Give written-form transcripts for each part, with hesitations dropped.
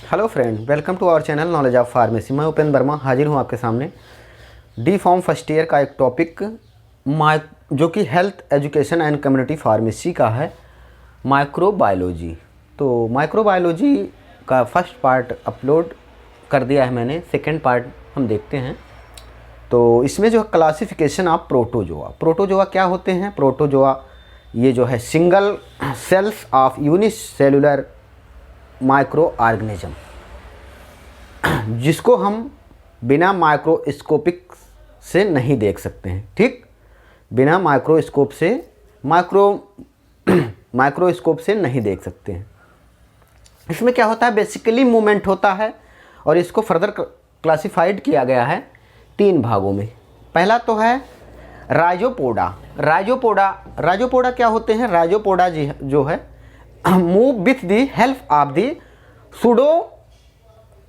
Hello friend, welcome to our channel knowledge of pharmacy. मैं उपेंद्र वर्मा हाजिर हूँ आपके सामने। डी फॉर्म फर्स्ट ईयर का एक टॉपिक जो कि health education and community pharmacy का है, माइक्रोबायोलॉजी। तो माइक्रोबायोलॉजी का फर्स्ट पार्ट अपलोड कर दिया है मैंने, सेकेंड पार्ट हम देखते हैं। तो इसमें जो क्लासिफिकेशन ऑफ प्रोटोजोआ क्या होते हैं। प्रोटोजोआ ये जो है single cells of unicellular microorganism, जिसको हम बिना माइक्रोस्कोपिक से नहीं देख सकते हैं। ठीक, बिना माइक्रोस्कोप से नहीं देख सकते हैं। इसमें क्या होता है, बेसिकली मूवमेंट होता है और इसको फर्दर क्लासिफाइड किया गया है 3 भागों में। पहला तो है राइजोपोडा। राइजोपोडा क्या होते हैं। राइजोपोडा जो है move with the help of the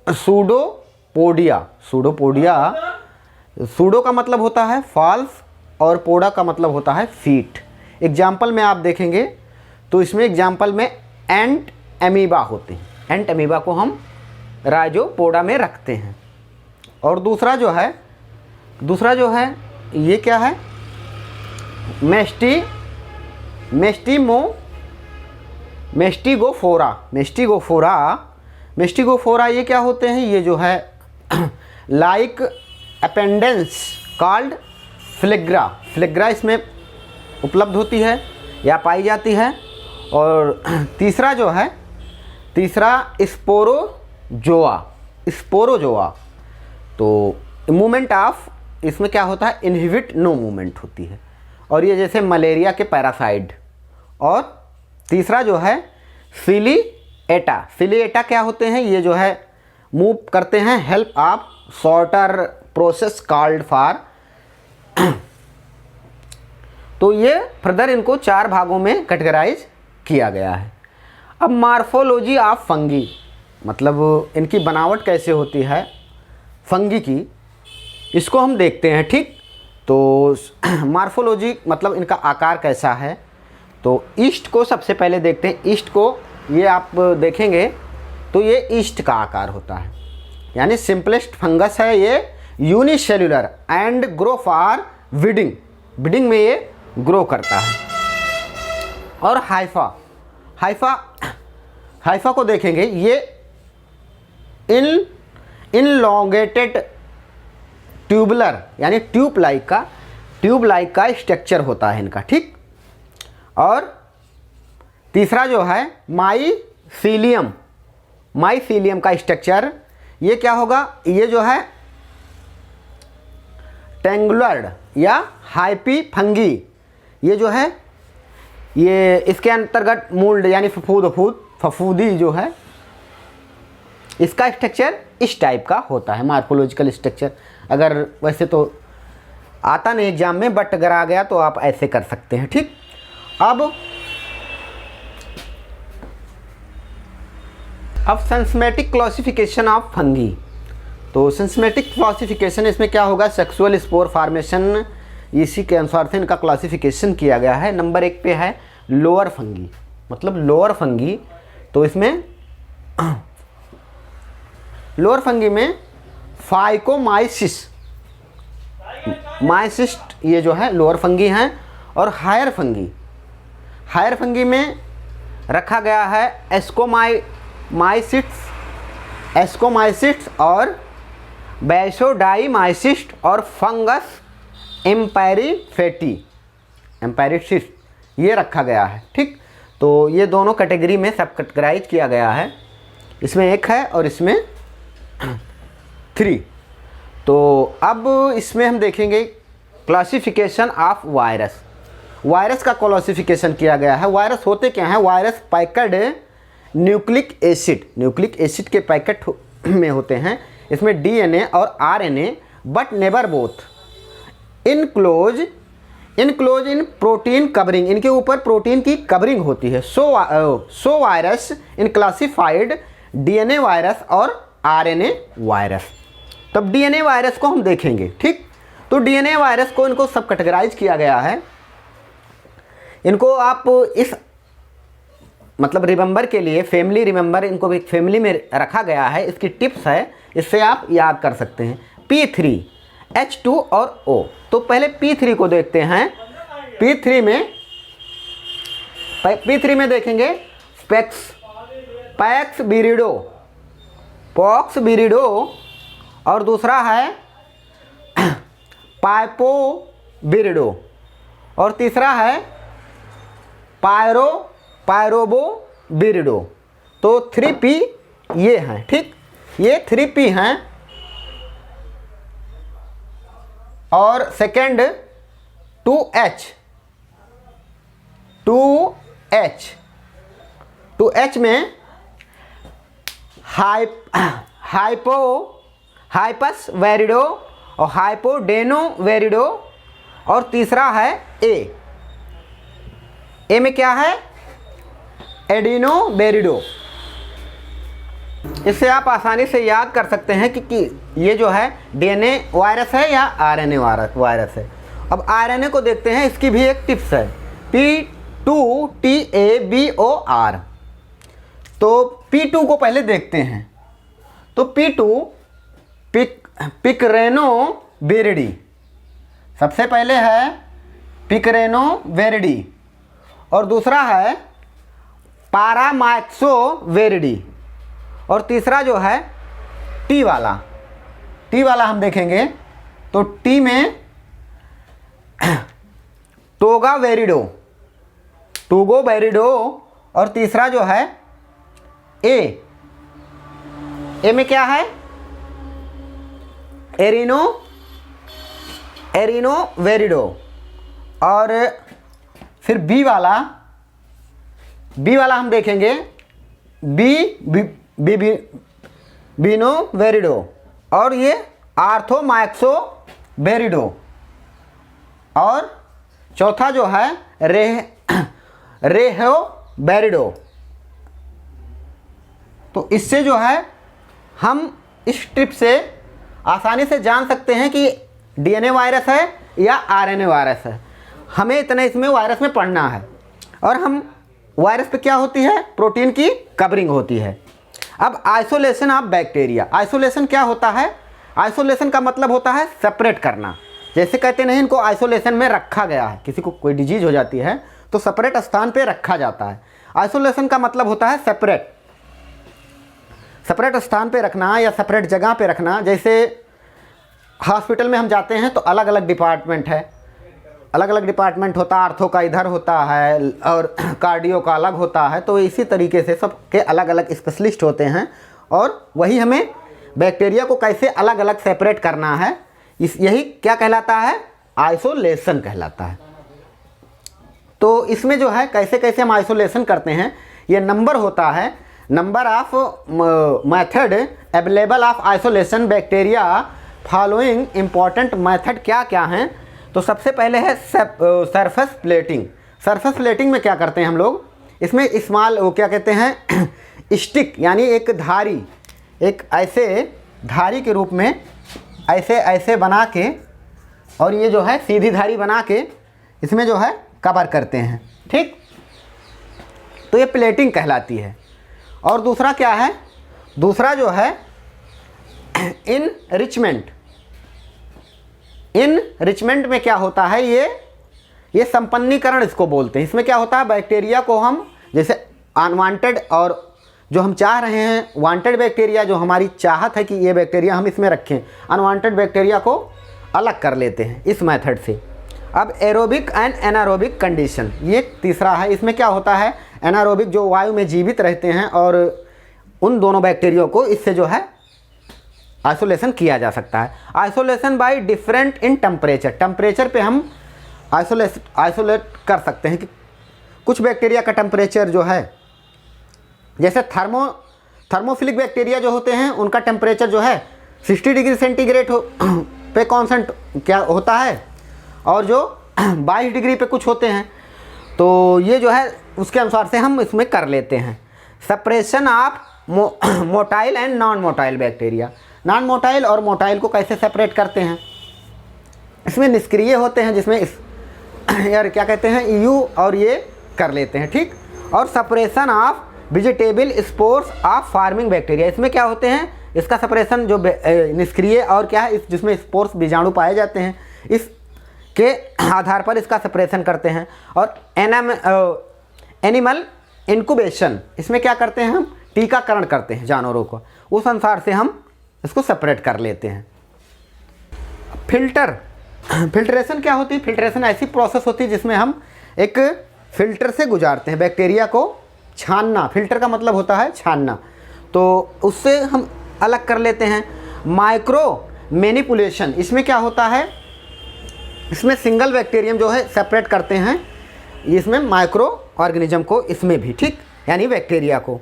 pseudopodia. Pseudo का मतलब होता है फॉल्स और पोडा का मतलब होता है फीट। एग्जाम्पल में आप देखेंगे तो इसमें एग्जाम्पल में एंट एमीबा होते हैं। एंट एमीबा को हम राइजोपोडा में रखते हैं। और दूसरा जो है ये क्या है, मेस्टिगोफोरा ये क्या होते हैं, ये जो है लाइक अपेंडेंस कॉल्ड फ्लेग्रा इसमें उपलब्ध होती है या पाई जाती है। और तीसरा स्पोरोजोआ। तो मूवमेंट ऑफ इसमें क्या होता है, इनहिबिट नो मूवमेंट होती है, और ये जैसे मलेरिया के पैरासाइड। और तीसरा जो है सिलिएटा क्या होते हैं, ये जो है मूव करते हैं help of shorter process called for. तो ये फर्दर इनको 4 भागों में कैटेगराइज किया गया है। अब मॉर्फोलॉजी ऑफ फंगी, मतलब इनकी बनावट कैसे होती है फंगी की, इसको हम देखते हैं। ठीक, तो मॉर्फोलॉजी मतलब इनका आकार कैसा है। तो ईस्ट को सबसे पहले देखते हैं। ईस्ट को ये आप देखेंगे तो ये ईस्ट का आकार होता है, यानी सिंपलेस्ट फंगस है ये, unicellular and grow for breeding में ये ग्रो करता है। और हाइफा को देखेंगे, ये इनलॉन्गेटेड ट्यूबुलर यानी ट्यूब लाइक का स्ट्रक्चर होता है इनका। ठीक, और तीसरा जो है माइसीलियम का स्ट्रक्चर, ये क्या होगा, ये जो है टेंगुलर्ड या हाइपी फंगी, ये जो है ये इसके अंतर्गत मूल्ड यानी फफूदी जो है, इसका स्ट्रक्चर इस टाइप का होता है मॉर्फोलॉजिकल स्ट्रक्चर। अगर वैसे तो आता नहीं एग्जाम में, बट अगर आ गया तो आप ऐसे कर सकते हैं। ठीक, अब सेंसमेटिक क्लासिफिकेशन ऑफ फंगी। तो सेंसमेटिक क्लासिफिकेशन इसमें क्या होगा, सेक्सुअल स्पोर फॉर्मेशन, इसी के अनुसार से इनका क्लासिफिकेशन किया गया है। नंबर 1 पे है लोअर फंगी, मतलब लोअर फंगी। तो इसमें लोअर फंगी में फाइकोमाइसिस्ट ये जो है लोअर फंगी हैं। और हायर फंगी में रखा गया है एस्कोमाइसिट्स और बैसोडाइमाइसिस्ट और फंगस एम्पेरिसिस ये रखा गया है। ठीक, तो ये दोनों कैटेगरी में सब कैटेगराइज किया गया है। इसमें 1 है और इसमें 3। तो अब इसमें हम देखेंगे क्लासिफिकेशन ऑफ वायरस का क्लासिफिकेशन किया गया है। वायरस होते क्या हैं, वायरस पैक्ड न्यूक्लिक एसिड के पैकेट में होते हैं। इसमें डीएनए और RNA but never both enclose in protein covering, इनके ऊपर प्रोटीन की कवरिंग होती है। सो virus in classified DNA virus और आरएनए वायरस। तब डीएनए वायरस को हम देखेंगे। ठीक, तो डीएनए वायरस को इनको सब कैटेगराइज किया गया है। इनको आप इस मतलब रिमेंबर के लिए, फैमिली रिमेंबर, इनको एक फैमिली में रखा गया है, इसकी टिप्स है, इससे आप याद कर सकते हैं। P3 H2 और O। तो पहले P3 को देखते हैं। P3 में देखेंगे पैक्स बिरिडो, पॉक्स बिरिडो, और दूसरा है पाइपो बिरिडो, और तीसरा है पायरोबो बिरिडो। तो 3P ये हैं, ठीक, ये 3P हैं। और सेकंड 2H में हाइपस वेरिडो और हाइपोडेनो वेरिडो, और तीसरा है ए में क्या है, एडिनो बेरिडो। इससे आप आसानी से याद कर सकते हैं कि ये जो है डीएनए वायरस है या आरएनए वायरस है। अब आरएनए को देखते हैं, इसकी भी एक टिप्स है, P2TABOR। तो P2 को पहले देखते हैं। तो P2 पिकरेनो वेरिडी, सबसे पहले है पिकरेनो वेरिडी, और दूसरा है पारामाक्सो वेरिडी, और तीसरा जो है टी वाला हम देखेंगे। तो टी में टोगो वेरिडो, और तीसरा जो है ए में क्या है, एरिनो वेरिडो, और फिर बी वाला हम देखेंगे, बीनो वेरिडो, और ये आर्थोमाक्सो वेरिडो, और चौथा जो है रेहो वेरिडो। तो इससे जो है हम इस टिप से आसानी से जान सकते हैं कि डीएनए वायरस है या आरएनए वायरस है। हमें इतना इसमें वायरस में पढ़ना है। और हम वायरस पे क्या होती है, प्रोटीन की कवरिंग होती है। अब आइसोलेशन ऑफ बैक्टीरिया, आइसोलेशन क्या होता है, आइसोलेशन का मतलब होता है सेपरेट करना। जैसे कहते नहीं, इनको आइसोलेशन में रखा गया है, किसी को कोई डिजीज हो जाती है तो सेपरेट स्थान पे रखा जाता है। आइसोलेशन का मतलब होता है सेपरेट स्थान पे रखना या सेपरेट जगह पे रखना। जैसे हॉस्पिटल में हम जाते हैं तो अलग अलग डिपार्टमेंट है, अलग अलग डिपार्टमेंट होता है, आर्थो का इधर होता है और कार्डियो का अलग होता है। तो इसी तरीके से सबके अलग अलग स्पेशलिस्ट होते हैं, और वही हमें बैक्टीरिया को कैसे अलग अलग सेपरेट करना है, यही क्या कहलाता है, आइसोलेशन कहलाता है। तो इसमें जो है कैसे कैसे हम आइसोलेशन करते हैं, ये नंबर होता है, number of method available of isolation bacteria following important method क्या क्या हैं। तो सबसे पहले है सरफेस प्लेटिंग। सरफेस प्लेटिंग में क्या करते हैं हम लोग, इसमें स्मॉल वो क्या कहते हैं स्टिक, यानी एक धारी, एक ऐसे धारी के रूप में ऐसे ऐसे बना के, और ये जो है सीधी धारी बना के इसमें जो है कवर करते हैं, ठीक। तो ये प्लेटिंग कहलाती है। और दूसरा क्या है, दूसरा जो है इनरिचमेंट। इनरिचमेंट में क्या होता है, ये संपन्नीकरण इसको बोलते हैं। इसमें क्या होता है, बैक्टीरिया को हम जैसे अनवांटेड और जो हम चाह रहे हैं, वांटेड बैक्टीरिया जो हमारी चाहत है कि ये बैक्टीरिया हम इसमें रखें, अनवांटेड बैक्टीरिया को अलग कर लेते हैं इस मेथड से। अब एरोबिक एंड एनारोबिक कंडीशन, ये तीसरा है। इसमें क्या होता है, एनारोबिक जो वायु में जीवित रहते हैं, और उन दोनों बैक्टीरिया को इससे जो है आइसोलेशन किया जा सकता है। Isolation by different in temperature, temperature पे हम आइसोलेट कर सकते हैं कि कुछ बैक्टीरिया का टेम्परेचर जो है, जैसे थर्मोफिलिक बैक्टीरिया जो होते हैं उनका टेम्परेचर जो है 60 डिग्री सेंटीग्रेड पे कॉन्सेंट क्या होता है, और जो 22 डिग्री पे कुछ होते हैं। तो ये जो है उसके अनुसार से हम इसमें कर लेते हैं। Separation of motile and non motile bacteria, non motile और मोटाइल को कैसे सेपरेट करते हैं, इसमें निष्क्रिय होते हैं, जिसमें यार क्या कहते हैं यू और ये कर लेते हैं, ठीक। और separation of vegetable spores of farming bacteria. इसमें क्या होते हैं, इसका सेपरेशन जो निष्क्रिय और क्या है, जिसमें स्पोर्स बीजाणु पाए जाते हैं, इसके आधार पर इसका सेपरेशन करते हैं। और एनिमल इंक्यूबेशन, इसमें क्या करते हैं, हम टीकाकरण करते हैं जानवरों को, उस अनुसार से हम इसको सेपरेट कर लेते हैं। फिल्ट्रेशन क्या होती है, फिल्ट्रेशन ऐसी प्रोसेस होती है जिसमें हम एक फिल्टर से गुजारते हैं बैक्टीरिया को, छानना, फिल्टर का मतलब होता है छानना, तो उससे हम अलग कर लेते हैं। माइक्रो मैनिपुलेशन, इसमें क्या होता है, इसमें सिंगल बैक्टीरियम जो है सेपरेट करते हैं, इसमें माइक्रो ऑर्गेनिज्म को, इसमें भी, ठीक, यानी बैक्टीरिया को।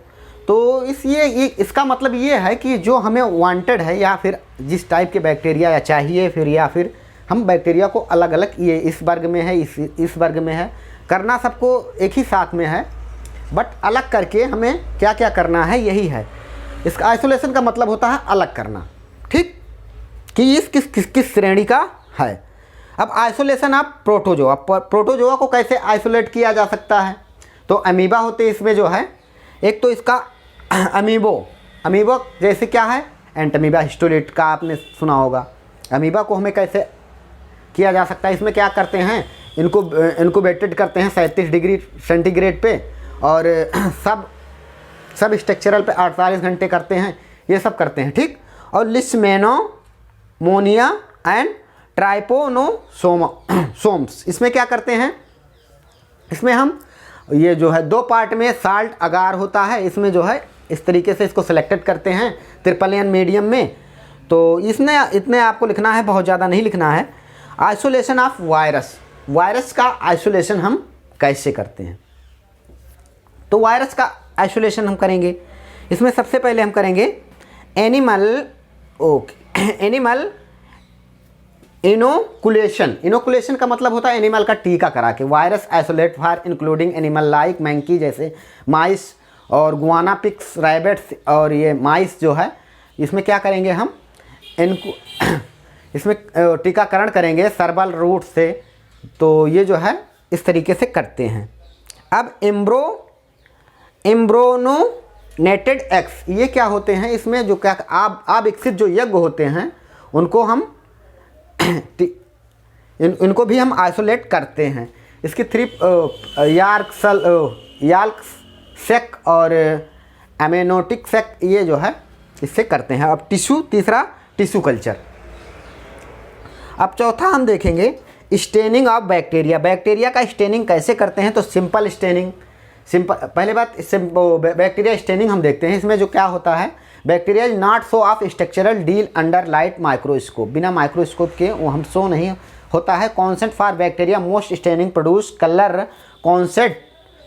तो ये इसका मतलब ये है कि जो हमें वांटेड है या फिर जिस टाइप के बैक्टीरिया या चाहिए, फिर या फिर हम बैक्टीरिया को अलग अलग, ये इस वर्ग में है, इस वर्ग में है, करना सबको एक ही साथ में है, बट अलग करके हमें क्या क्या करना है, यही है इसका आइसोलेशन का मतलब होता है अलग करना, ठीक, कि इस किस श्रेणी का है। अब आइसोलेशन ऑफ प्रोटोजोआ, प्रोटोजोआ को कैसे आइसोलेट किया जा सकता है, तो अमीबा होते हैं इसमें जो है, एक तो इसका अमीबो जैसे क्या है, एंटमीबा हिस्टोलिट का आपने सुना होगा। अमीबा को हमें कैसे किया जा सकता है, इसमें क्या करते हैं, इनको इनक्यूबेटेड करते हैं 37 डिग्री सेंटीग्रेड पे, और सब स्ट्रक्चरल पे 48 घंटे करते हैं, ये सब करते हैं, ठीक। और लिस्मेनोमोनिया एंड ट्राइपोनोसोम्स, इसमें क्या करते हैं, इसमें हम ये जो है 2 पार्ट में साल्ट अगार होता है, इसमें जो है इस तरीके से इसको सिलेक्टेड करते हैं ट्रिपलियन मीडियम में। तो इतने आपको लिखना है, बहुत ज़्यादा नहीं लिखना है। आइसोलेशन ऑफ वायरस का आइसोलेशन हम कैसे करते हैं, तो वायरस का आइसोलेशन हम करेंगे, इसमें सबसे पहले हम करेंगे एनिमल इनोकुलेशन का मतलब होता है एनिमल का टीका करा के। Virus isolate for including animal like monkey जैसे माइस और गुआना पिग्स, रैबिट्स, और ये माइस जो है, इसमें क्या करेंगे हम, इनको इसमें टीकाकरण करेंगे सर्बल रूट से। तो ये जो है इस तरीके से करते हैं। अब एम्ब्रोनोनेटेड एग्स, ये क्या होते हैं, इसमें जो क्या अविकसित जो यज्ञ होते हैं उनको हम इनको भी हम आइसोलेट करते हैं। इसकी 3 यार्क सेक और एमेनोटिक सेक, ये जो है इससे करते हैं। अब तीसरा टिश्यू कल्चर। अब चौथा हम देखेंगे स्टेनिंग ऑफ बैक्टीरिया का स्टेनिंग कैसे करते हैं, तो सिंपल स्टेनिंग, पहले बात बैक्टीरिया स्टेनिंग हम देखते हैं। इसमें जो क्या होता है, bacteria is not show of structural deal under light microscope, बिना माइक्रोस्कोप के वो हम शो नहीं होता है। Consent for bacteria most staining produce colour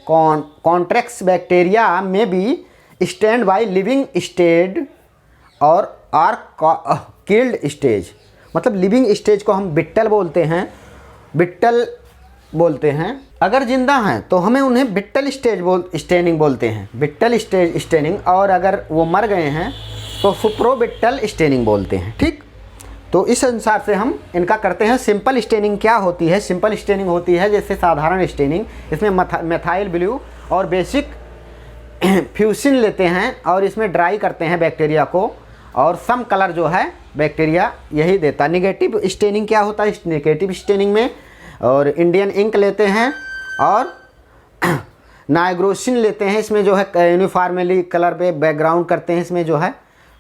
contracts bacteria में be stand by living stage और आर किल्ड स्टेज, मतलब लिविंग स्टेज को हम बिट्टल बोलते हैं। अगर जिंदा हैं तो हमें उन्हें बिट्टल स्टेनिंग बोलते हैं, बिट्टल स्टेनिंग, और अगर वो मर गए हैं तो सुप्रोबिट्टल स्टेनिंग बोलते हैं, ठीक। तो इस अनुसार से हम इनका करते हैं। सिंपल स्टेनिंग क्या होती है, सिंपल स्टेनिंग होती है जैसे साधारण स्टेनिंग, इसमें मेथाइल ब्लू और बेसिक फ्यूसिन लेते हैं और इसमें ड्राई करते हैं बैक्टीरिया को, और सम कलर जो है बैक्टीरिया यही देता है। नेगेटिव स्टेनिंग क्या होता है, इस नेगेटिव स्टेनिंग में और इंडियन इंक लेते हैं और नाइग्रोसिन लेते हैं, इसमें जो है यूनिफॉर्मली कलर पे बैकग्राउंड करते हैं इसमें जो है,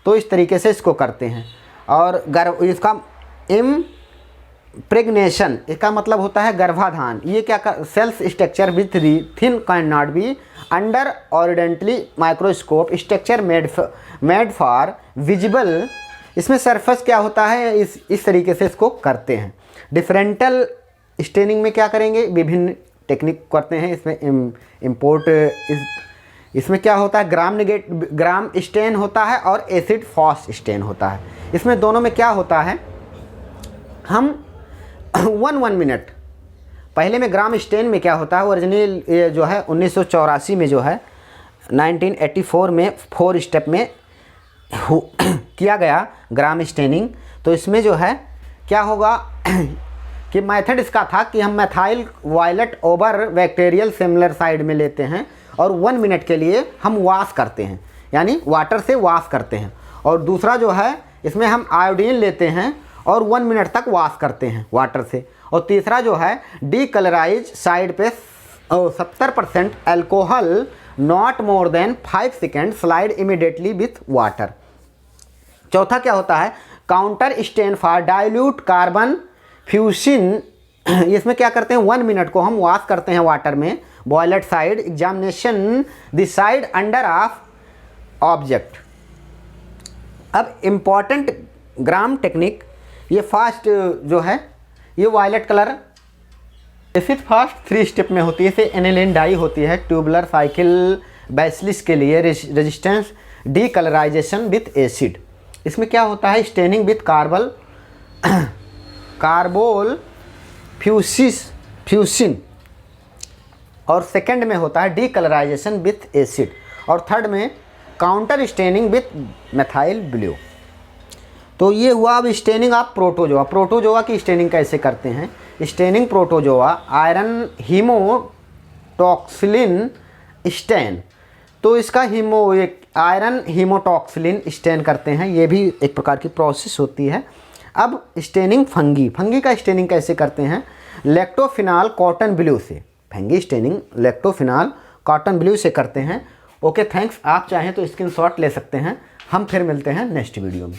तो इस तरीके से इसको करते हैं। और इसका इम्प्रेग्नेशन, इसका मतलब होता है गर्भाधान। ये क्या cells structure with thin can not be under ordinary microscope structure made for visible, इसमें सरफेस क्या होता है, इस तरीके से इसको करते हैं। डिफरेंटल स्टेनिंग में क्या करेंगे, विभिन्न टेक्निक करते हैं। इसमें इम्पोर्ट, इसमें क्या होता है, ग्राम स्टेन होता है और एसिड फॉस स्टेन होता है। इसमें दोनों में क्या होता है, हम 1 मिनट पहले में ग्राम स्टेन में क्या होता है, ओरिजिनल ये जो है 1984 में जो है 1984 में 4 स्टेप में किया गया ग्राम स्टेनिंग। तो इसमें जो है क्या होगा कि मेथड इसका था कि हम methyl violet over bacterial similar side में लेते हैं और 1 मिनट के लिए हम वॉश करते हैं, यानी वाटर से वॉश करते हैं। और दूसरा जो है इसमें हम आयोडीन लेते हैं और 1 मिनट तक वॉश करते हैं वाटर से। और तीसरा जो है डीकलराइज साइड पे 70% alcohol not more than 5 second slide immediately with water. चौथा क्या होता है counter stain for dilute carbon fuchsin. इसमें क्या करते हैं 1 मिनट को हम वॉश करते हैं वाटर में, violet side examination the side under of object. अब इम्पॉर्टेंट ग्राम टेक्निक, ये फास्ट जो है ये violet colour acid fast 3 step में होती है। इसे एनिलीन डाई होती है ट्यूबुलर साइकिल बैसिलिस के लिए रेजिस्टेंस डीकलराइजेशन विथ एसिड। इसमें क्या होता है स्टेनिंग विथ कार्बोल फ्यूसिन, और सेकंड में होता है डीकलराइजेशन विथ एसिड, और थर्ड में counter staining with methyl blue. तो ये हुआ अब स्टेनिंग ऑफ प्रोटोजोआ। प्रोटोजोआ की स्टेनिंग कैसे करते हैं? Staining protozoa iron haematoxylin stain. तो इसका आयरन हीमोटॉक्सिलिन स्टेन करते हैं, ये भी एक प्रकार की प्रोसेस होती है। अब स्टेनिंग फंगी का स्टेनिंग कैसे करते हैं? लैक्टोफिनाल कॉटन ब्लू से, फंगी स्टेनिंग लैक्टोफिनाल कॉटन ब्लू से करते हैं। Okay thanks. आप चाहें तो स्क्रीनशॉट ले सकते हैं। हम फिर मिलते हैं नेक्स्ट वीडियो में।